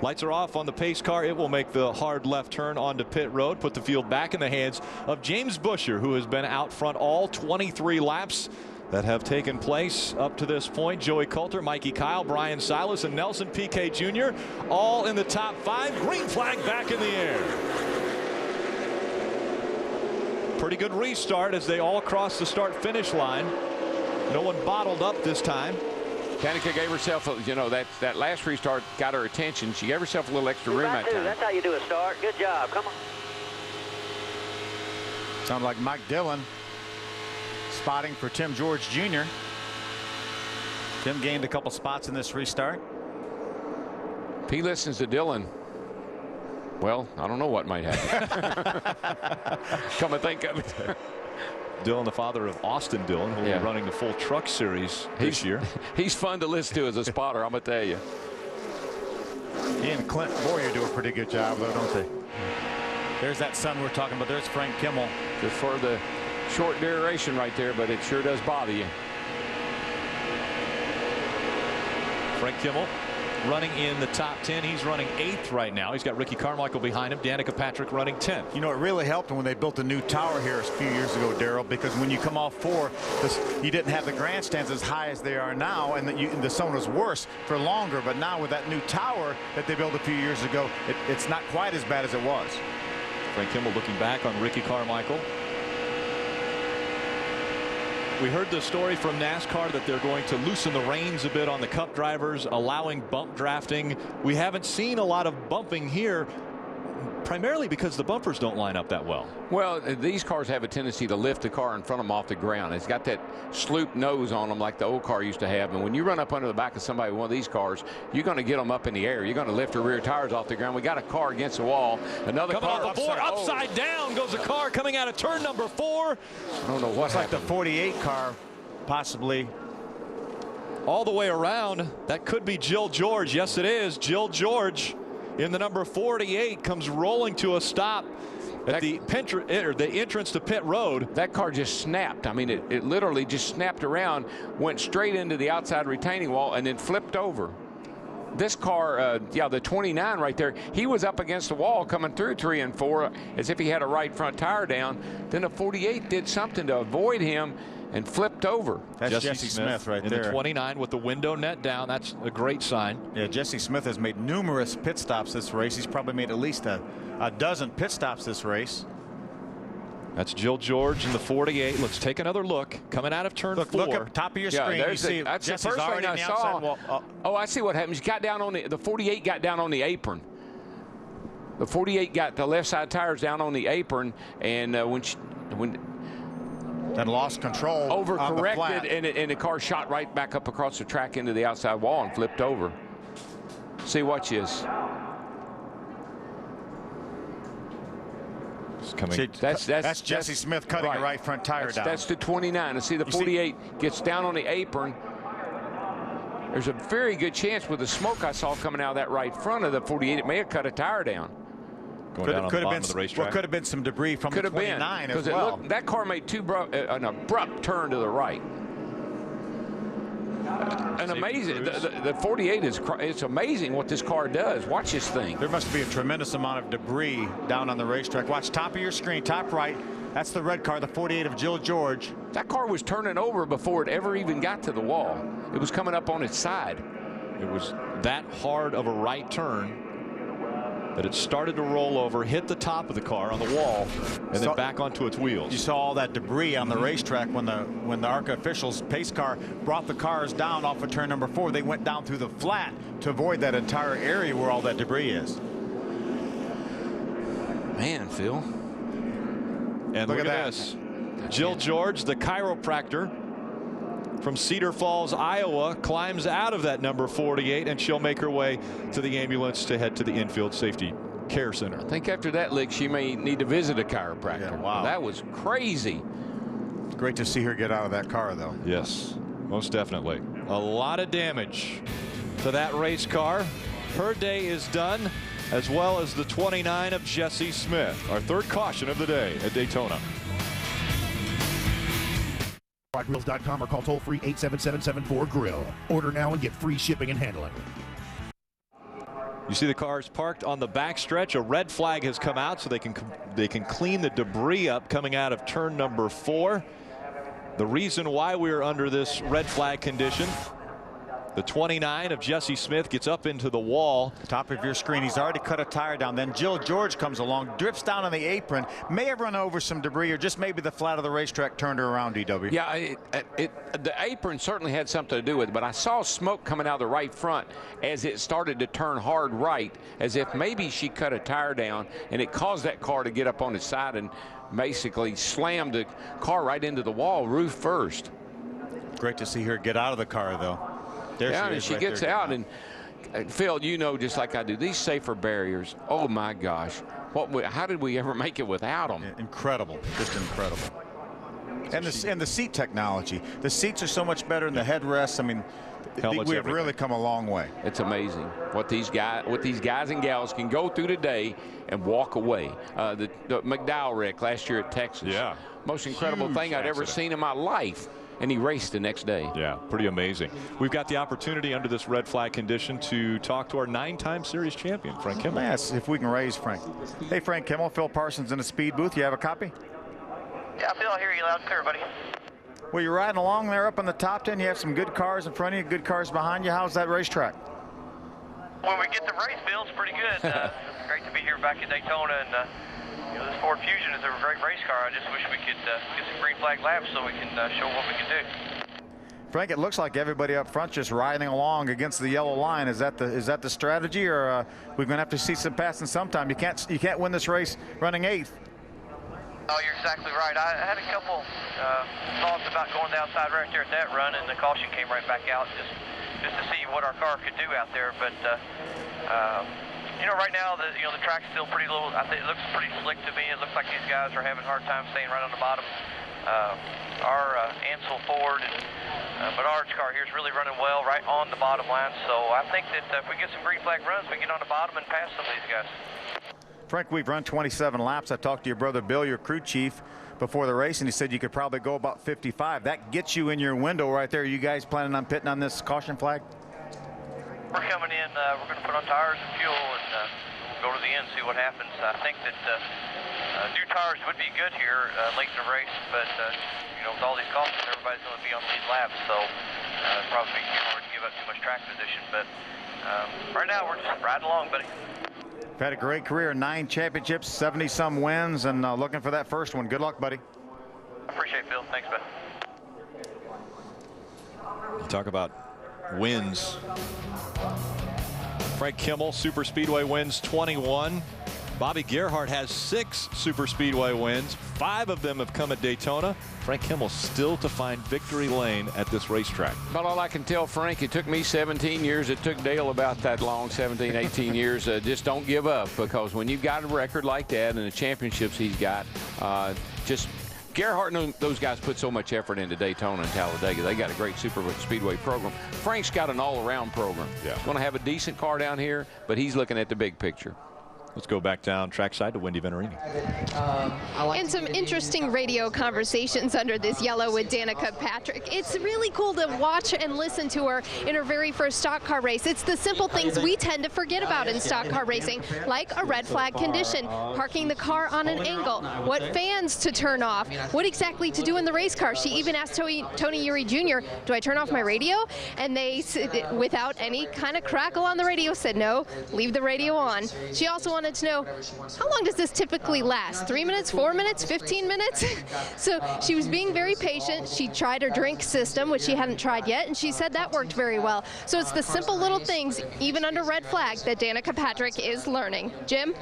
Lights are off on the pace car. It will make the hard left turn onto pit road, put the field back in the hands of James Busher, who has been out front all 23 laps that have taken place up to this point. Joey Coulter, Mikey Kyle, Brian Silas, and Nelson Piquet Jr. all in the top 5. Green flag back in the air. Pretty good restart as they all cross the start-finish line. No one bottled up this time. Danica gave herself, that last restart got her attention. She gave herself a little extra room that time. That's how you do a start. Good job. Come on. Sounds like Mike Dillon spotting for Tim George Jr. Tim gained a couple spots in this restart. If he listens to Dillon, well, I don't know what might happen. Come and think of it. Dillon, the father of Austin Dillon, who will be running the full truck series this year. He's fun to listen to as a spotter, I'm going to tell you. He and Clint Boyer do a pretty good job, though, don't they? There's that son we're talking about. There's Frank Kimmel. Just for the short duration right there, but it sure does bother you. Frank Kimmel running in the top 10. He's running 8th right now. He's got Ricky Carmichael behind him. Danica Patrick running 10th. You know, it really helped when they built the new tower here a few years ago, Darrell, because when you come off 4, you didn't have the grandstands as high as they are now, and the sun was worse for longer. But now with that new tower that they built a few years ago, it's not quite as bad as it was. Frank Kimmel looking back on Ricky Carmichael. We heard the story from NASCAR that they're going to loosen the reins a bit on the Cup drivers, allowing bump drafting. We haven't seen a lot of bumping here, primarily because the bumpers don't line up that well. Well, these cars have a tendency to lift the car in front of them off the ground. It's got that sloop nose on them like the old car used to have. And when you run up under the back of somebody with one of these cars, you're going to get them up in the air. You're going to lift the rear tires off the ground. We got a car against the wall. Another coming car off the board, upside down goes a car coming out of turn number 4. I don't know what's like the 48 car, possibly. All the way around. That could be Jill George. Yes, it is. Jill George in the number 48 comes rolling to a stop at the entrance to pit road. That car just snapped. I mean, it literally just snapped around, went straight into the outside retaining wall, and then flipped over. This car, the 29 right there, he was up against the wall coming through 3 and 4 as if he had a right front tire down. Then the 48 did something to avoid him and flipped over. That's Jesse Smith right there. In the 29 with the window net down. That's a great sign. Yeah, Jesse Smith has made numerous pit stops this race. He's probably made at least a dozen pit stops this race. That's Jill George in the 48. Let's take another look. Coming out of turn 4. Look up top of your screen. You see that's Jesse's the first thing I saw. Oh, I see what happened. He got down on the 48 got down on the apron. The 48 got the left side tires down on the apron, and when then lost control. Overcorrected, and the car shot right back up across the track into the outside wall and flipped over. See, watch this. Coming. That's Jesse Smith cutting the right front tire down. That's the 29. And see, the 48 gets down on the apron. There's a very good chance with the smoke I saw coming out of that right front of the 48, it may have cut a tire down. Could have been some debris from the 29 as well. That car made an abrupt turn to the right. And amazing, the 48 it's amazing what this car does. Watch this thing. There must be a tremendous amount of debris down on the racetrack. Watch top of your screen, top right. That's the red car, the 48 of Jill George. That car was turning over before it ever even got to the wall. It was coming up on its side. It was that hard of a right turn that it started to roll over, hit the top of the car on the wall, and then back onto its wheels. You saw all that debris on the racetrack when the ARCA officials, pace car, brought the cars down off of turn number 4. They went down through the flat to avoid that entire area where all that debris is. Man, Phil. And look at this. Jill George, the chiropractor from Cedar Falls, Iowa, climbs out of that number 48, and she'll make her way to the ambulance to head to the infield safety care center. I think after that lick, she may need to visit a chiropractor. Yeah, wow. That was crazy. Great to see her get out of that car, though. Yes, most definitely. A lot of damage to that race car. Her day is done, as well as the 29 of Jesse Smith. Our third caution of the day at Daytona. Grills.com or call toll-free 877-74-GRILL. Order now and get free shipping and handling. You see the cars parked on the backstretch. A red flag has come out, so they can clean the debris up coming out of turn number 4. The reason why we're under this red flag condition, the 29 of Jesse Smith gets up into the wall. Top of your screen, he's already cut a tire down. Then Jill George comes along, drifts down on the apron, may have run over some debris, or just maybe the flat of the racetrack turned her around, DW. Yeah, the apron certainly had something to do with it, but I saw smoke coming out of the right front as it started to turn hard right, as if maybe she cut a tire down, and it caused that car to get up on its side and basically slammed the car right into the wall, roof first. Great to see her get out of the car, though. There yeah, and she gets out, and Phil, you know, just like I do, these safer barriers, oh my gosh, how did we ever make it without them? Incredible, just incredible. And the seat technology, the seats are so much better than the headrests. I mean, we have really come a long way. It's amazing what these guys and gals can go through today and walk away. The McDowell wreck last year at Texas, yeah, most incredible thing I'd ever seen in my life. And he raced the next day. Yeah, pretty amazing. We've got the opportunity under this red flag condition to talk to our 9-time series champion, Frank Kimmel. Yes, if we can raise Frank. Hey, Frank Kimmel, Phil Parsons in the speed booth. You have a copy? Yeah, Phil, I hear you loud and clear, buddy. Well, you're riding along there up in the top 10. You have some good cars in front of you, good cars behind you. How's that racetrack? When we get the race, Phil, it's pretty good. Great to be here back at Daytona, and you know, this Ford Fusion is a great race car. I just wish we could get some green flag laps so we can show what we can do. Frank, it looks like everybody up front just riding along against the yellow line. Is that the strategy, or we're going to have to see some passing sometime? You can't win this race running 8th. Oh, you're exactly right. I had a couple thoughts about going the outside right there at that run, and the caution came right back out just to see what our car could do out there. But you know, right now the track's still pretty little. I think it looks pretty slick to me. It looks like these guys are having a hard time staying right on the bottom. Our Ansel Ford and Menard's car here is really running well right on the bottom line. So I think that if we get some green flag runs, we get on the bottom and pass some of these guys. Frank, we've run 27 laps. I talked to your brother Bill, your crew chief, before the race, and he said you could probably go about 55. That gets you in your window right there. Are you guys planning on pitting on this caution flag? We're coming in. We're going to put on tires and fuel, and we'll go to the end and see what happens. I think that new tires would be good here late in the race, but you know, with all these cautions, everybody's going to be on lead laps, so it'd probably be too hard to give up too much track position. But right now, we're just riding along, buddy. You've had a great career, 9 championships, 70-some wins, and looking for that first one. Good luck, buddy. I appreciate it, Phil. Thanks, bud. You talk about wins. Frank Kimmel, Super Speedway wins 21. Bobby Gerhart has 6 Super Speedway wins. 5 of them have come at Daytona. Frank Kimmel still to find victory lane at this racetrack. But all I can tell Frank, it took me 17 years. It took Dale about that long, 17, 18 years. Just don't give up, because when you've got a record like that and the championships he's got, just Gerhart and those guys put so much effort into Daytona and Talladega. They got a great Super Speedway program. Frank's got an all-around program. Yeah. Going to have a decent car down here, but he's looking at the big picture. Let's go back down trackside to Wendy Venturini. And some interesting radio conversations under this yellow with Danica Patrick. It's really cool to watch and listen to her in her very first stock car race. It's the simple things we tend to forget about in stock car racing, like a red flag condition, parking the car on an angle, what fans to turn off, what exactly to do in the race car. She even asked Tony Uri Jr., do I turn off my radio? And they, without any kind of crackle on the radio, said no, leave the radio on. She also wanted to know, how long does this typically last? 3 minutes, 4 minutes, 15 minutes? So she was being very patient. She tried her drink system, which she hadn't tried yet, and she said that worked very well. So it's the simple little things, even under red flag, that Danica Patrick is learning. Jim?